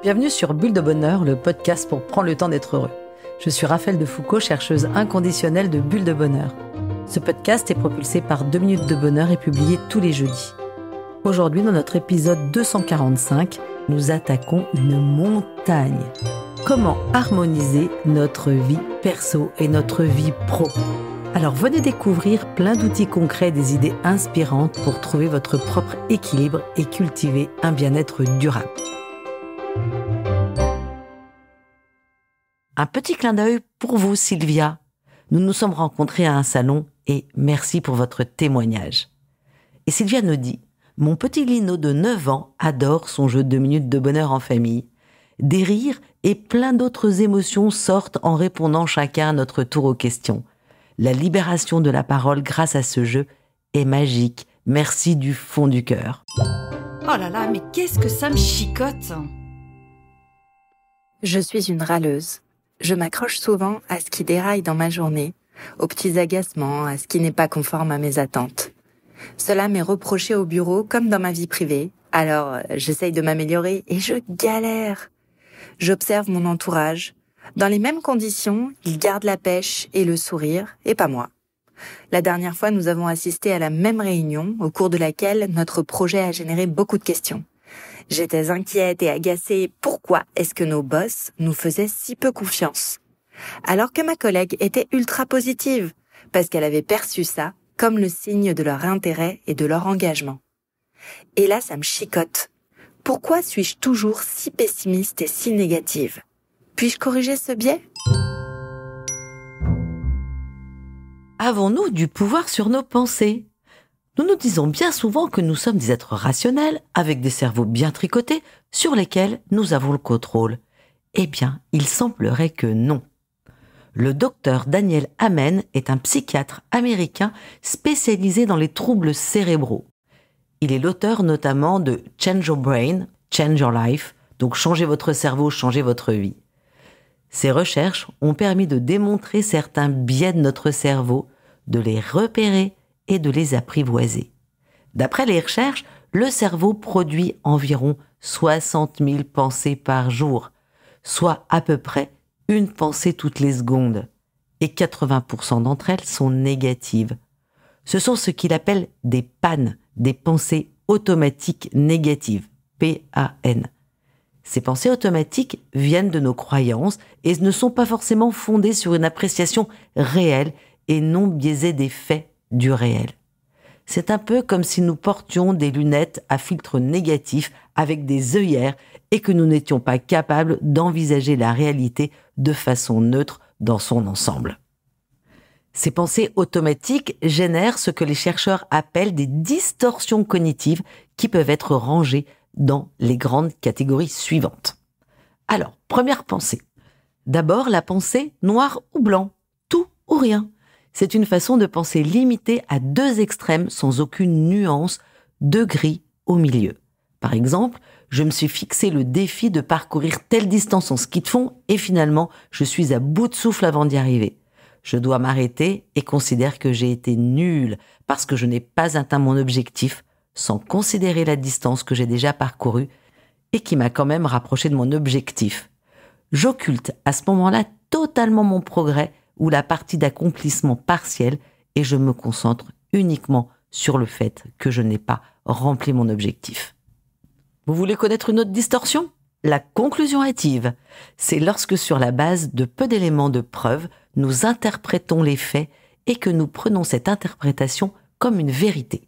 Bienvenue sur Bulle de Bonheur, le podcast pour prendre le temps d'être heureux. Je suis Raphaël de Foucault, chercheuse inconditionnelle de Bulle de Bonheur. Ce podcast est propulsé par 2 minutes de bonheur et publié tous les jeudis. Aujourd'hui, dans notre épisode 245, nous attaquons une montagne. Comment harmoniser notre vie perso et notre vie pro ? Alors venez découvrir plein d'outils concrets, des idées inspirantes pour trouver votre propre équilibre et cultiver un bien-être durable. Un petit clin d'œil pour vous, Sylvia. Nous nous sommes rencontrés à un salon et merci pour votre témoignage. Et Sylvia nous dit « Mon petit Lino de 9 ans adore son jeu 2 minutes de bonheur en famille. Des rires et plein d'autres émotions sortent en répondant chacun à notre tour aux questions. La libération de la parole grâce à ce jeu est magique. Merci du fond du cœur. » Oh là là, mais qu'est-ce que ça me chicote! Je suis une râleuse. Je m'accroche souvent à ce qui déraille dans ma journée, aux petits agacements, à ce qui n'est pas conforme à mes attentes. Cela m'est reproché au bureau comme dans ma vie privée, alors j'essaye de m'améliorer et je galère. J'observe mon entourage. Dans les mêmes conditions, ils gardent la pêche et le sourire, et pas moi. La dernière fois, nous avons assisté à la même réunion, au cours de laquelle notre projet a généré beaucoup de questions. J'étais inquiète et agacée. Pourquoi est-ce que nos boss nous faisaient si peu confiance? Alors que ma collègue était ultra positive, parce qu'elle avait perçu ça comme le signe de leur intérêt et de leur engagement. Et là, ça me chicote. Pourquoi suis-je toujours si pessimiste et si négative? Puis-je corriger ce biais? Avons-nous du pouvoir sur nos pensées ? Nous nous disons bien souvent que nous sommes des êtres rationnels, avec des cerveaux bien tricotés, sur lesquels nous avons le contrôle. Eh bien, il semblerait que non. Le docteur Daniel Amen est un psychiatre américain spécialisé dans les troubles cérébraux. Il est l'auteur notamment de Change Your Brain, Change Your Life, donc changez votre cerveau, changez votre vie. Ces recherches ont permis de démontrer certains biais de notre cerveau, de les repérer et de les apprivoiser. D'après les recherches, le cerveau produit environ 60 000 pensées par jour, soit à peu près une pensée toutes les secondes. Et 80% d'entre elles sont négatives. Ce sont ce qu'il appelle des PAN, des pensées automatiques négatives, PAN. Ces pensées automatiques viennent de nos croyances et ne sont pas forcément fondées sur une appréciation réelle et non biaisée des faits du réel. C'est un peu comme si nous portions des lunettes à filtre négatif avec des œillères et que nous n'étions pas capables d'envisager la réalité de façon neutre dans son ensemble. Ces pensées automatiques génèrent ce que les chercheurs appellent des distorsions cognitives qui peuvent être rangées dans les grandes catégories suivantes. Alors, première pensée. D'abord, la pensée noir ou blanc, tout ou rien. C'est une façon de penser limitée à 2 extrêmes sans aucune nuance, de gris au milieu. Par exemple, je me suis fixé le défi de parcourir telle distance en ski de fond et finalement, je suis à bout de souffle avant d'y arriver. Je dois m'arrêter et considère que j'ai été nulle parce que je n'ai pas atteint mon objectif sans considérer la distance que j'ai déjà parcourue et qui m'a quand même rapproché de mon objectif. J'occulte à ce moment-là totalement mon progrès ou la partie d'accomplissement partiel et je me concentre uniquement sur le fait que je n'ai pas rempli mon objectif. Vous voulez connaître une autre distorsion ? La conclusion hâtive. C'est lorsque sur la base de peu d'éléments de preuve, nous interprétons les faits et que nous prenons cette interprétation comme une vérité.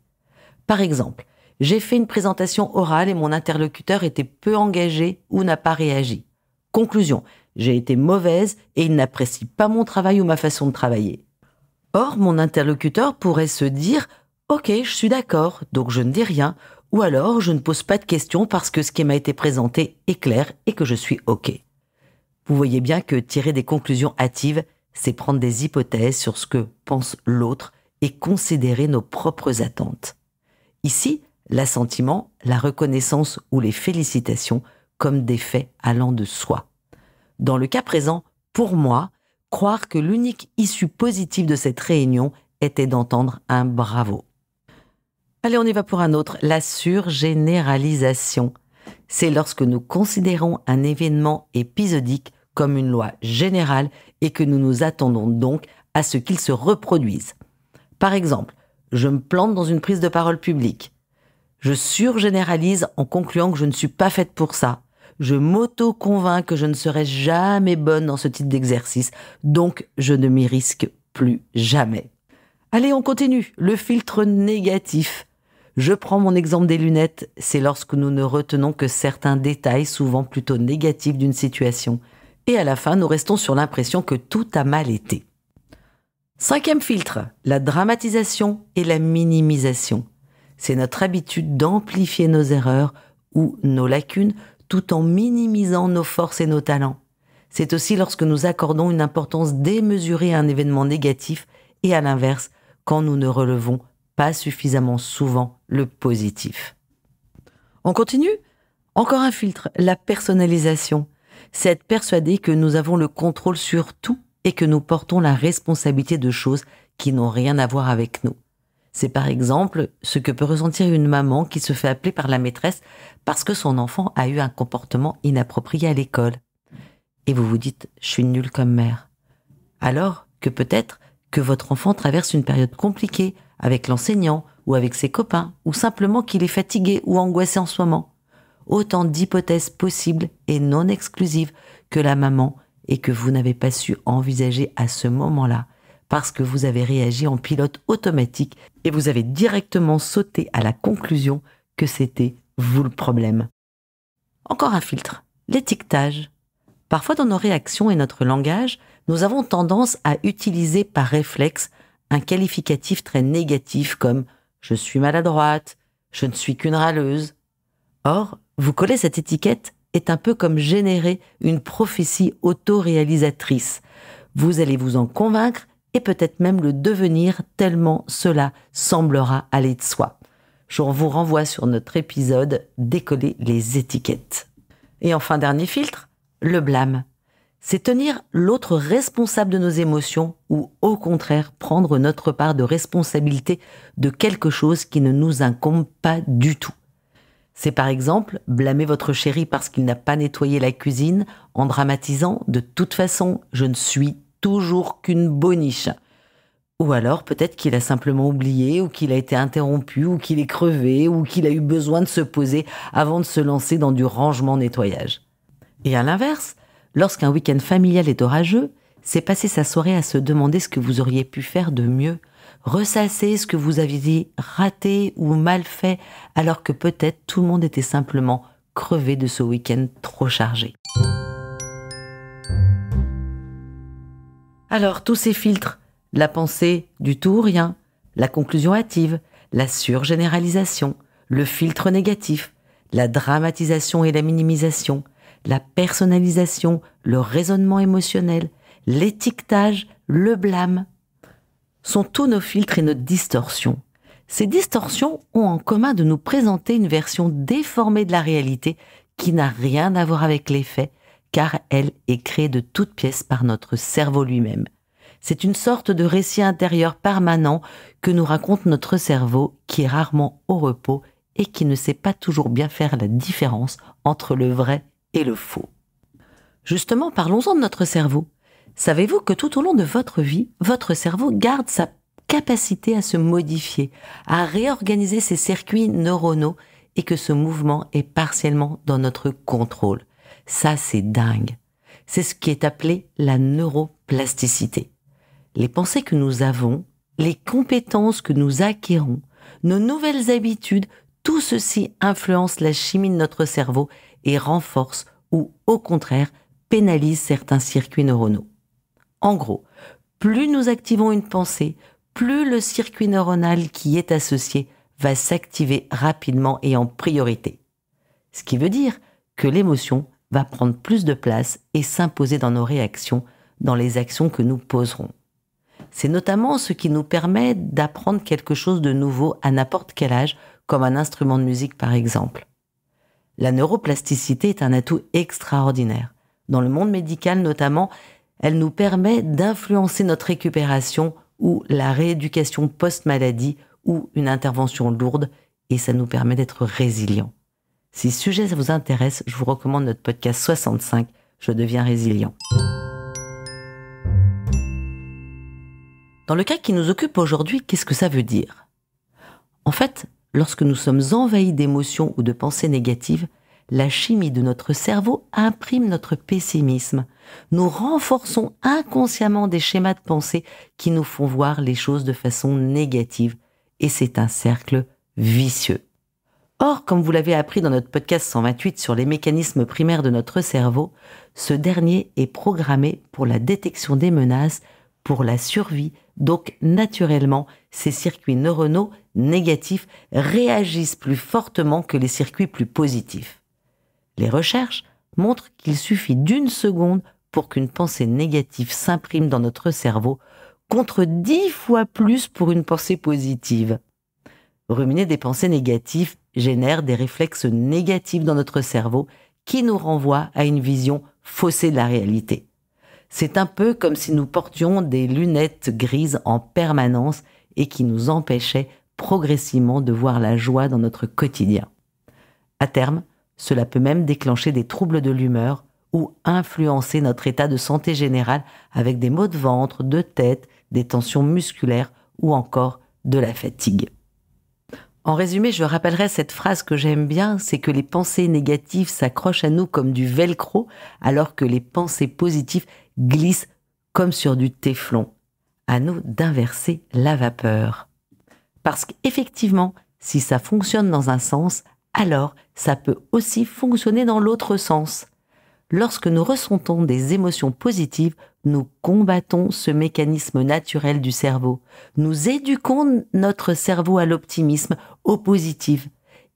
Par exemple, j'ai fait une présentation orale et mon interlocuteur était peu engagé ou n'a pas réagi. Conclusion, j'ai été mauvaise et il n'apprécie pas mon travail ou ma façon de travailler. Or, mon interlocuteur pourrait se dire « Ok, je suis d'accord, donc je ne dis rien » ou alors je ne pose pas de questions parce que ce qui m'a été présenté est clair et que je suis OK. Vous voyez bien que tirer des conclusions hâtives, c'est prendre des hypothèses sur ce que pense l'autre et considérer nos propres attentes. Ici, l'assentiment, la reconnaissance ou les félicitations comme des faits allant de soi. Dans le cas présent, pour moi, croire que l'unique issue positive de cette réunion était d'entendre un bravo. Allez, on y va pour un autre, la surgénéralisation. c'est lorsque nous considérons un événement épisodique comme une loi générale et que nous nous attendons donc à ce qu'il se reproduise. Par exemple, je me plante dans une prise de parole publique. Je surgénéralise en concluant que je ne suis pas faite pour ça. Je m'auto-convainc que je ne serai jamais bonne dans ce type d'exercice, donc je ne m'y risque plus jamais. Allez, on continue. Le filtre négatif. Je prends mon exemple des lunettes. C'est lorsque nous ne retenons que certains détails, souvent plutôt négatifs d'une situation. Et à la fin, nous restons sur l'impression que tout a mal été. 5e filtre, la dramatisation et la minimisation. C'est notre habitude d'amplifier nos erreurs ou nos lacunes tout en minimisant nos forces et nos talents. C'est aussi lorsque nous accordons une importance démesurée à un événement négatif et à l'inverse, quand nous ne relevons pas suffisamment souvent le positif. On continue ? Encore un filtre, la personnalisation. C'est être persuadé que nous avons le contrôle sur tout et que nous portons la responsabilité de choses qui n'ont rien à voir avec nous. C'est par exemple ce que peut ressentir une maman qui se fait appeler par la maîtresse parce que son enfant a eu un comportement inapproprié à l'école. Et vous vous dites « je suis nulle comme mère ». Alors que peut-être que votre enfant traverse une période compliquée avec l'enseignant ou avec ses copains ou simplement qu'il est fatigué ou angoissé en ce moment. Autant d'hypothèses possibles et non exclusives que la maman et que vous n'avez pas su envisager à ce moment-là parce que vous avez réagi en pilote automatique et vous avez directement sauté à la conclusion que c'était vous le problème. Encore un filtre, l'étiquetage. Parfois dans nos réactions et notre langage, nous avons tendance à utiliser par réflexe un qualificatif très négatif comme « je suis maladroite »,« je ne suis qu'une râleuse ». Or, vous coller cette étiquette est un peu comme générer une prophétie auto-réalisatrice. Vous allez vous en convaincre et peut-être même le devenir tellement cela semblera aller de soi. Je vous renvoie sur notre épisode « Décoller les étiquettes ». Et enfin, dernier filtre, le blâme. C'est tenir l'autre responsable de nos émotions ou au contraire prendre notre part de responsabilité de quelque chose qui ne nous incombe pas du tout. C'est par exemple blâmer votre chéri parce qu'il n'a pas nettoyé la cuisine en dramatisant « de toute façon, je ne suis toujours qu'une boniche ». Ou alors peut-être qu'il a simplement oublié ou qu'il a été interrompu ou qu'il est crevé ou qu'il a eu besoin de se poser avant de se lancer dans du rangement-nettoyage. Et à l'inverse, lorsqu'un week-end familial est orageux, c'est passer sa soirée à se demander ce que vous auriez pu faire de mieux, ressasser ce que vous aviez raté ou mal fait, alors que peut-être tout le monde était simplement crevé de ce week-end trop chargé. Alors, tous ces filtres, la pensée du tout ou rien, la conclusion hâtive, la surgénéralisation, le filtre négatif, la dramatisation et la minimisation, la personnalisation, le raisonnement émotionnel, l'étiquetage, le blâme, sont tous nos filtres et nos distorsions. Ces distorsions ont en commun de nous présenter une version déformée de la réalité qui n'a rien à voir avec les faits, car elle est créée de toutes pièces par notre cerveau lui-même. C'est une sorte de récit intérieur permanent que nous raconte notre cerveau qui est rarement au repos et qui ne sait pas toujours bien faire la différence entre le vrai et le faux. Justement, parlons-en de notre cerveau. Savez-vous que tout au long de votre vie, votre cerveau garde sa capacité à se modifier, à réorganiser ses circuits neuronaux et que ce mouvement est partiellement dans notre contrôle? Ça, c'est dingue. C'est ce qui est appelé la neuroplasticité. Les pensées que nous avons, les compétences que nous acquérons, nos nouvelles habitudes, tout ceci influence la chimie de notre cerveau et renforce ou, au contraire, pénalise certains circuits neuronaux. En gros, plus nous activons une pensée, plus le circuit neuronal qui y est associé va s'activer rapidement et en priorité. Ce qui veut dire que l'émotion va prendre plus de place et s'imposer dans nos réactions, dans les actions que nous poserons. C'est notamment ce qui nous permet d'apprendre quelque chose de nouveau à n'importe quel âge, comme un instrument de musique par exemple. La neuroplasticité est un atout extraordinaire. Dans le monde médical notamment, elle nous permet d'influencer notre récupération ou la rééducation post-maladie ou une intervention lourde et ça nous permet d'être résilients. Si ce sujet vous intéresse, je vous recommande notre podcast 65, Je deviens résilient. Dans le cas qui nous occupe aujourd'hui, qu'est-ce que ça veut dire ? En fait, lorsque nous sommes envahis d'émotions ou de pensées négatives, la chimie de notre cerveau imprime notre pessimisme. Nous renforçons inconsciemment des schémas de pensée qui nous font voir les choses de façon négative. Et c'est un cercle vicieux. Or, comme vous l'avez appris dans notre podcast 128 sur les mécanismes primaires de notre cerveau, ce dernier est programmé pour la détection des menaces, pour la survie. Donc, naturellement, ces circuits neuronaux négatifs réagissent plus fortement que les circuits plus positifs. Les recherches montrent qu'il suffit d'1 seconde pour qu'une pensée négative s'imprime dans notre cerveau, contre 10 fois plus pour une pensée positive. Ruminer des pensées négatives génère des réflexes négatifs dans notre cerveau qui nous renvoient à une vision faussée de la réalité. C'est un peu comme si nous portions des lunettes grises en permanence et qui nous empêchaient progressivement de voir la joie dans notre quotidien. À terme, cela peut même déclencher des troubles de l'humeur ou influencer notre état de santé général avec des maux de ventre, de tête, des tensions musculaires ou encore de la fatigue. En résumé, je rappellerai cette phrase que j'aime bien, c'est que les pensées négatives s'accrochent à nous comme du velcro, alors que les pensées positives glissent comme sur du téflon. À nous d'inverser la vapeur. Parce qu'effectivement, si ça fonctionne dans un sens, alors ça peut aussi fonctionner dans l'autre sens. Lorsque nous ressentons des émotions positives, nous combattons ce mécanisme naturel du cerveau. Nous éduquons notre cerveau à l'optimisme, au positif.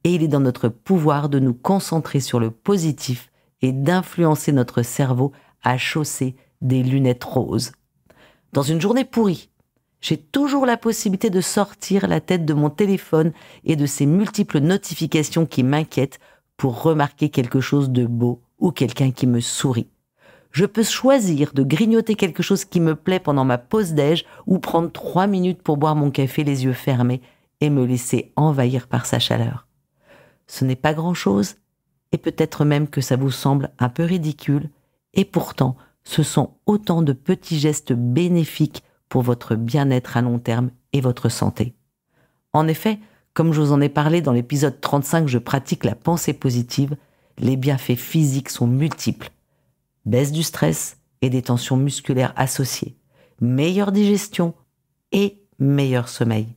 Et il est dans notre pouvoir de nous concentrer sur le positif et d'influencer notre cerveau à chausser des lunettes roses. Dans une journée pourrie, j'ai toujours la possibilité de sortir la tête de mon téléphone et de ces multiples notifications qui m'inquiètent pour remarquer quelque chose de beau ou quelqu'un qui me sourit. Je peux choisir de grignoter quelque chose qui me plaît pendant ma pause déj ou prendre 3 minutes pour boire mon café les yeux fermés et me laisser envahir par sa chaleur. Ce n'est pas grand-chose et peut-être même que ça vous semble un peu ridicule et pourtant ce sont autant de petits gestes bénéfiques pour votre bien-être à long terme et votre santé. En effet, comme je vous en ai parlé dans l'épisode 35, je pratique la pensée positive, les bienfaits physiques sont multiples. Baisse du stress et des tensions musculaires associées, meilleure digestion et meilleur sommeil.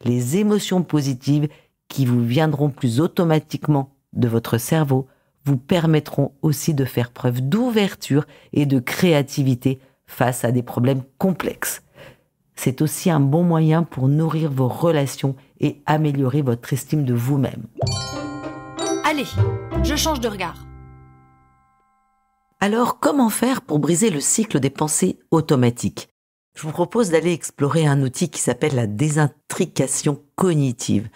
Les émotions positives qui vous viendront plus automatiquement de votre cerveau vous permettront aussi de faire preuve d'ouverture et de créativité face à des problèmes complexes. C'est aussi un bon moyen pour nourrir vos relations et améliorer votre estime de vous-même. Allez, je change de regard. Alors, comment faire pour briser le cycle des pensées automatiques ? Je vous propose d'aller explorer un outil qui s'appelle la désintrication cognitive.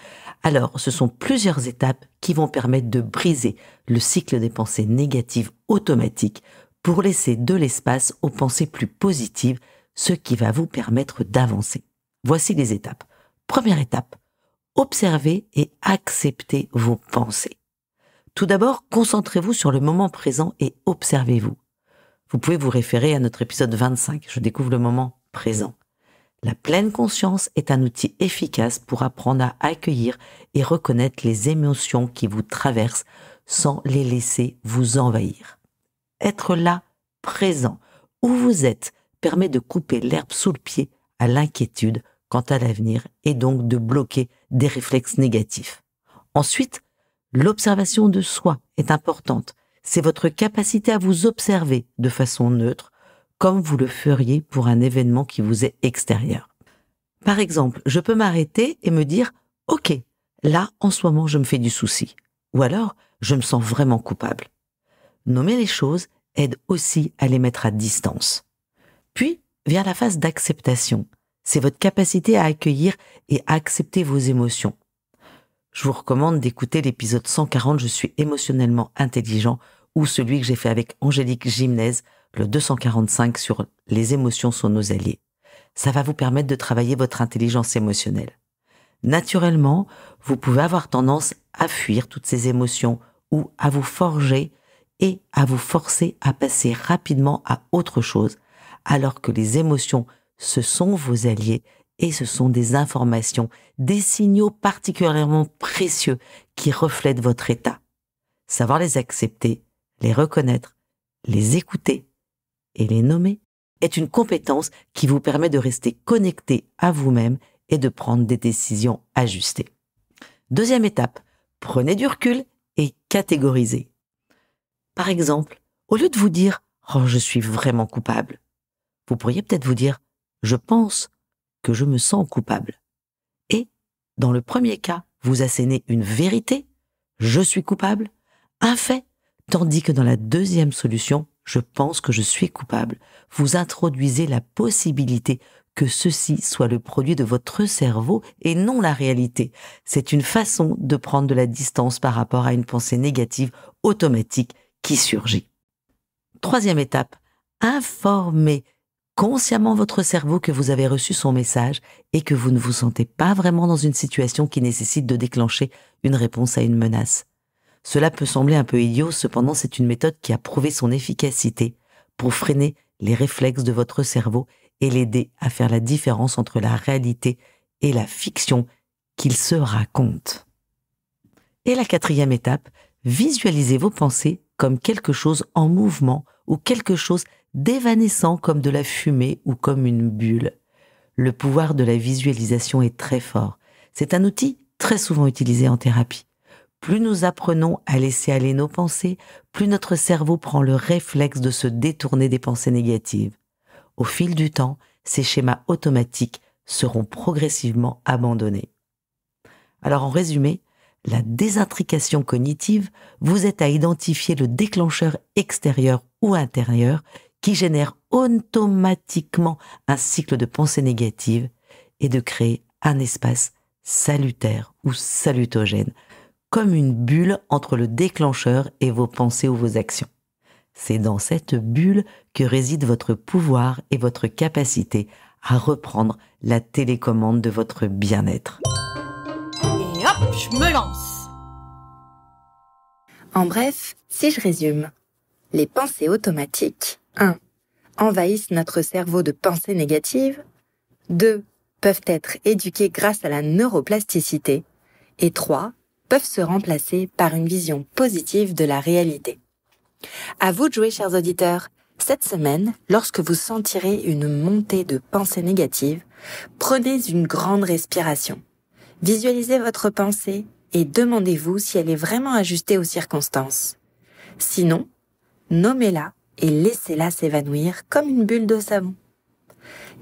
Alors, ce sont plusieurs étapes qui vont permettre de briser le cycle des pensées négatives automatiques pour laisser de l'espace aux pensées plus positives, ce qui va vous permettre d'avancer. Voici les étapes. Première étape, observez et acceptez vos pensées. Tout d'abord, concentrez-vous sur le moment présent et observez-vous. Vous pouvez vous référer à notre épisode 25, je découvre le moment présent. La pleine conscience est un outil efficace pour apprendre à accueillir et reconnaître les émotions qui vous traversent sans les laisser vous envahir. Être là, présent, où vous êtes, permet de couper l'herbe sous le pied à l'inquiétude quant à l'avenir et donc de bloquer des réflexes négatifs. Ensuite, l'observation de soi est importante. C'est votre capacité à vous observer de façon neutre, comme vous le feriez pour un événement qui vous est extérieur. Par exemple, je peux m'arrêter et me dire « Ok, là, en ce moment, je me fais du souci. » Ou alors, je me sens vraiment coupable. Nommer les choses aide aussi à les mettre à distance. Puis vient la phase d'acceptation. C'est votre capacité à accueillir et à accepter vos émotions. Je vous recommande d'écouter l'épisode 140 « Je suis émotionnellement intelligent » ou celui que j'ai fait avec Angélique Gimnez, le 245 sur « Les émotions sont nos alliés ». Ça va vous permettre de travailler votre intelligence émotionnelle. Naturellement, vous pouvez avoir tendance à fuir toutes ces émotions ou à vous forger et à vous forcer à passer rapidement à autre chose, alors que les émotions, ce sont vos alliés et ce sont des informations, des signaux particulièrement précieux qui reflètent votre état. Savoir les accepter, les reconnaître, les écouter et les nommer est une compétence qui vous permet de rester connecté à vous-même et de prendre des décisions ajustées. Deuxième étape, prenez du recul et catégorisez. Par exemple, au lieu de vous dire « Oh, je suis vraiment coupable », vous pourriez peut-être vous dire « Je pense que je me sens coupable ». Et, dans le premier cas, vous assénez une vérité « Je suis coupable », un fait, tandis que dans la deuxième solution, « Je pense que je suis coupable », vous introduisez la possibilité que ceci soit le produit de votre cerveau et non la réalité. C'est une façon de prendre de la distance par rapport à une pensée négative automatique qui surgit. Troisième étape, informez consciemment votre cerveau que vous avez reçu son message et que vous ne vous sentez pas vraiment dans une situation qui nécessite de déclencher une réponse à une menace. Cela peut sembler un peu idiot, cependant c'est une méthode qui a prouvé son efficacité pour freiner les réflexes de votre cerveau et l'aider à faire la différence entre la réalité et la fiction qu'il se raconte. Et la quatrième étape, visualisez vos pensées comme quelque chose en mouvement ou quelque chose d'évanescent comme de la fumée ou comme une bulle. Le pouvoir de la visualisation est très fort. C'est un outil très souvent utilisé en thérapie. Plus nous apprenons à laisser aller nos pensées, plus notre cerveau prend le réflexe de se détourner des pensées négatives. Au fil du temps, ces schémas automatiques seront progressivement abandonnés. Alors en résumé, la désintrication cognitive vous aide à identifier le déclencheur extérieur ou intérieur qui génère automatiquement un cycle de pensées négatives et de créer un espace salutaire ou salutogène, comme une bulle entre le déclencheur et vos pensées ou vos actions. C'est dans cette bulle que réside votre pouvoir et votre capacité à reprendre la télécommande de votre bien-être. Et hop, je me lance. En bref, si je résume, les pensées automatiques, 1. Envahissent notre cerveau de pensées négatives, 2. Peuvent être éduquées grâce à la neuroplasticité, et 3. Peuvent se remplacer par une vision positive de la réalité. À vous de jouer, chers auditeurs. Cette semaine, lorsque vous sentirez une montée de pensées négatives, prenez une grande respiration. Visualisez votre pensée et demandez-vous si elle est vraiment ajustée aux circonstances. Sinon, nommez-la et laissez-la s'évanouir comme une bulle de savon.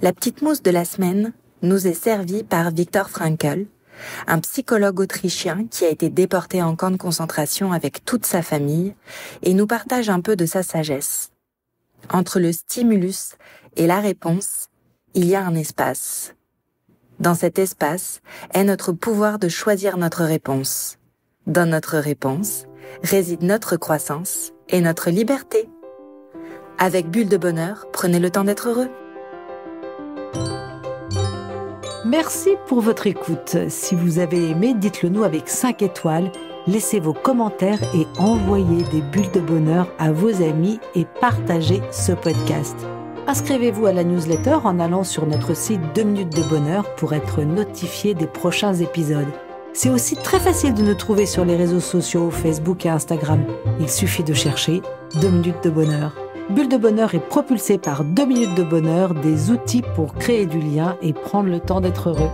La petite mousse de la semaine nous est servie par Viktor Frankl, un psychologue autrichien qui a été déporté en camp de concentration avec toute sa famille et nous partage un peu de sa sagesse. Entre le stimulus et la réponse, il y a un espace. Dans cet espace est notre pouvoir de choisir notre réponse. Dans notre réponse réside notre croissance et notre liberté. Avec Bulle de Bonheur, prenez le temps d'être heureux. Merci pour votre écoute. Si vous avez aimé, dites-le nous avec 5 étoiles. Laissez vos commentaires et envoyez des bulles de bonheur à vos amis et partagez ce podcast. Inscrivez-vous à la newsletter en allant sur notre site 2 minutes de bonheur pour être notifié des prochains épisodes. C'est aussi très facile de nous trouver sur les réseaux sociaux, Facebook et Instagram. Il suffit de chercher 2 minutes de bonheur. Bulle de bonheur est propulsé par 2 minutes de bonheur, des outils pour créer du lien et prendre le temps d'être heureux.